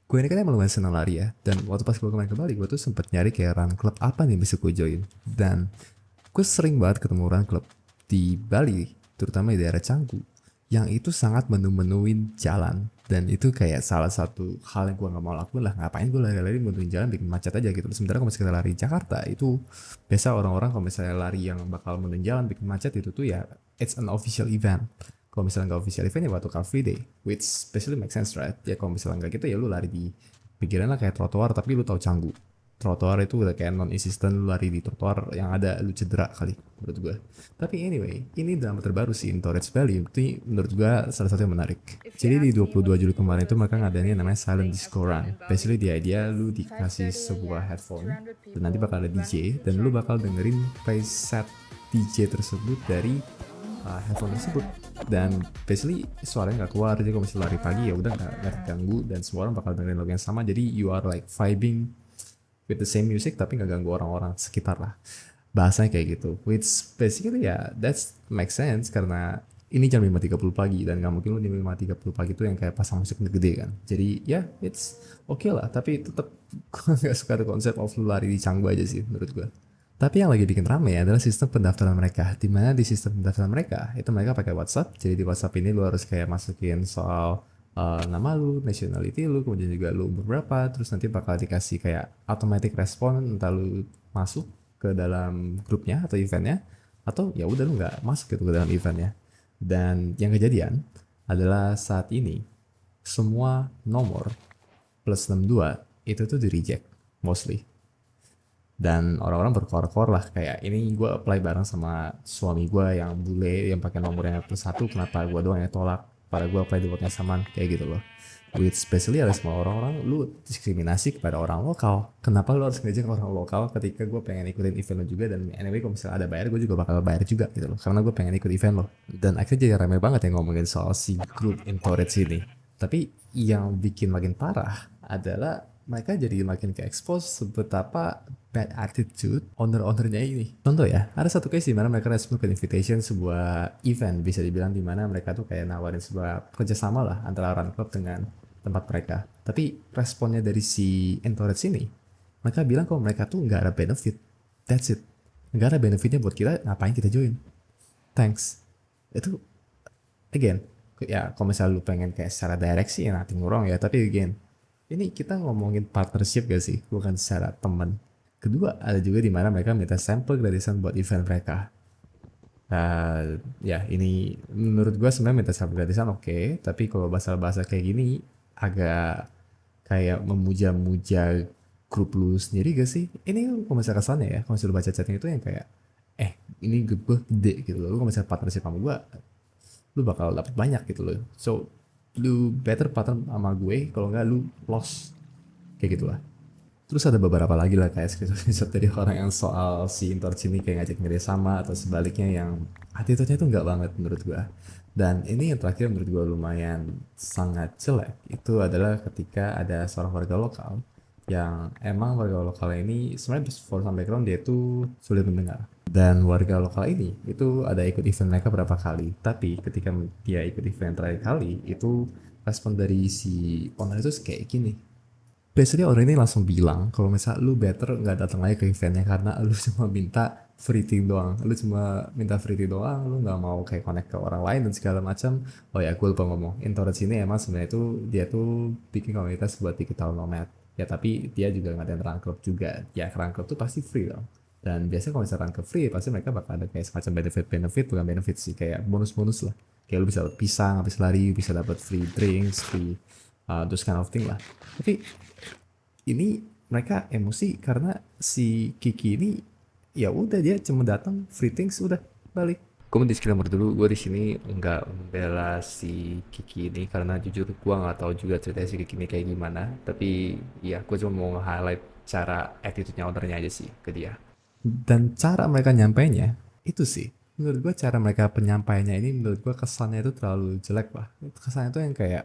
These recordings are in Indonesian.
Gue ini kan emang lumayan senang lari ya. Dan waktu pas gue kemarin ke Bali, gue tuh sempet nyari kayak run club apa nih bisa gue join. Dan gue sering banget ketemu run club di Bali, terutama di daerah Canggu, yang itu sangat menu-menuin jalan. Dan itu kayak salah satu hal yang gue gak mau lakuin lah. Ngapain gue lari-lari menuin jalan bikin macet aja gitu. Sementara kalau misalnya lari di Jakarta, itu biasa orang-orang kalau misalnya lari yang bakal menuin jalan bikin macet itu tuh ya it's an official event. Kalau misalnya nggak official event ya waktu Car Free Day, which especially make sense right? Ya kalau misalnya nggak gitu ya lu lari di pinggiran lah kayak trotoar tapi lu tahu Canggu. Trotoar itu udah kayak non-existent, lu lari di trotoar yang ada lu cedera kali menurut gua. Tapi anyway, ini drama terbaru sih in Torres Valley. Itu menurut gua salah satu yang menarik. If you Jadi di ask me, 22 what's Juli the kemarin itu mereka coolest thing ngadain about yang namanya Silent staying Disco afloat Run. in Bali? Basically the idea lu dikasih 5:30 sebuah a.m. headphone 300 dan nanti bakal people ada running DJ through dan lu bakal Canggu. dengerin preset DJ tersebut dari headphone tersebut dan basically suaranya nggak keluar jadi kalau misalnya lari pagi ya udah nggak terganggu dan semua orang bakal dengerin lagu yang sama jadi you are like vibing with the same music tapi nggak ganggu orang-orang sekitar lah bahasanya kayak gitu which basically ya that's make sense karena ini jam 5.30 pagi dan nggak mungkin lu jam 5.30 pagi itu yang kayak pasang musik gede kan jadi ya it's okay lah tapi tetap gue nggak suka ada konsep of lu lari di Canggu aja sih menurut gue. Tapi yang lagi bikin rame adalah sistem pendaftaran mereka. Di mana di sistem pendaftaran mereka, itu mereka pakai WhatsApp. Jadi di WhatsApp ini lu harus kayak masukin soal nama lu, nationality lu, kemudian juga lu umur berapa, terus nanti bakal dikasih kayak automatic respon entah lu masuk ke dalam grupnya atau eventnya, atau ya udah lu nggak masuk gitu ke dalam eventnya. Dan yang kejadian adalah saat ini semua nomor plus 62 itu tuh di reject mostly dan orang-orang berkor-kor lah kayak ini gue apply bareng sama suami gue yang bule yang pakai nomor yang plus satu kenapa gue doang yang tolak pada gue apply di worknya saman kayak gitu loh which especially ada semua orang-orang lu diskriminasi kepada orang lokal kenapa lu harus ngejek orang lokal ketika gue pengen ikutin event lo juga dan anyway kalau misalnya ada bayar gue juga bakal bayar juga gitu loh karena gue pengen ikut event lo dan akhirnya jadi rame banget yang ngomongin soal si grup Entourage ini tapi yang bikin makin parah adalah mereka jadi makin ke expose betapa bad attitude owner-ownernya ini. Contoh ya, ada satu case di mana mereka respon ke invitation sebuah event bisa dibilang di mana mereka tuh kayak nawarin sebuah kerjasama lah antara run club dengan tempat mereka. Tapi responnya dari si Entourage ini, mereka bilang kalau mereka tuh nggak ada benefit. That's it. Nggak ada benefitnya buat kita, ngapain kita join? Thanks. Itu again ya kalau misalnya lu pengen kayak secara direct sih ya nothing wrong ya tapi again ini kita ngomongin partnership gak sih bukan secara teman kedua ada juga di mana mereka minta sampel gratisan buat event mereka. Ya ini menurut gua sebenarnya minta sampel gratisan oke tapi kalau bahasa-bahasa kayak gini agak kayak memuja-muja grup lu sendiri gak sih ini kalau misalnya kesannya ya kalau misalnya lu baca chatting itu yang kayak ini grup gue gede gitu loh lu kalau misalnya partnership sama gue lu bakal dapat banyak gitu loh. So lu better partner sama gue kalau nggak lu lost kayak gitulah. Terus ada beberapa lagi lah kayak screenshot dari orang yang soal si Intorch ini kayak ngajak kerja sama atau sebaliknya yang attitude-nya itu nggak banget menurut gue. Dan ini yang terakhir menurut gue lumayan sangat jelek itu adalah ketika ada seorang warga lokal yang emang warga lokal ini sebenarnya for some background dia itu sulit mendengar dan warga lokal ini itu ada ikut event mereka berapa kali tapi ketika dia ikut event terakhir kali itu respon dari si owner itu kayak gini basically orang ini langsung bilang kalau misal lu better nggak datang lagi ke eventnya karena lu cuma minta free thing doang lu cuma minta free thing doang lu nggak mau kayak connect ke orang lain dan segala macam. Oh ya gue lupa ngomong Entourage ini emang sebenarnya itu dia tuh bikin komunitas buat digital nomad ya tapi dia juga ngadain run club juga ya run club tuh pasti free dong dan biasanya kalau misalkan ke free pasti mereka bakal ada kayak semacam benefit bukan benefit sih kayak bonus-bonus lah kayak lu bisa dapat pisang habis lari bisa dapat free drinks free those kind of thing lah tapi ini mereka emosi karena si Kiki ini ya udah dia cuma datang free things udah balik. Gue mau disclaimer dulu, gue di sini nggak membela si Kiki ini karena jujur gue nggak tahu juga cerita si Kiki ini kayak gimana. Tapi ya gue cuma mau nge-highlight cara attitude-nya ownernya aja sih ke dia. Dan cara mereka nyampainya itu sih menurut gue cara mereka penyampaiannya ini menurut gue kesannya itu terlalu jelek lah. Kesannya itu yang kayak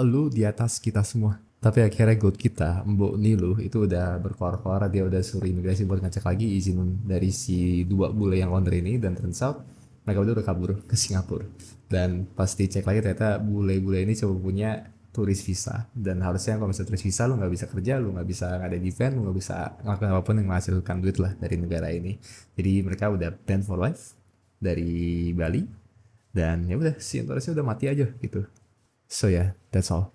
lu di atas kita semua. Tapi akhirnya GOAT kita, Mbok Nilu, itu udah berkoar-koar, dia udah suruh imigrasi buat ngecek lagi izin dari si dua bule yang owner ini, dan turns out mereka udah kabur ke Singapura. Dan pas dicek lagi ternyata bule-bule ini cuma punya turis visa, dan harusnya kalau misalnya turis visa lu nggak bisa kerja, lu nggak bisa ngadain event, lu nggak bisa ngelakuin apapun yang menghasilkan duit lah dari negara ini. Jadi mereka udah ban for life dari Bali, dan ya udah si Torresnya udah mati aja gitu. So yeah, that's all.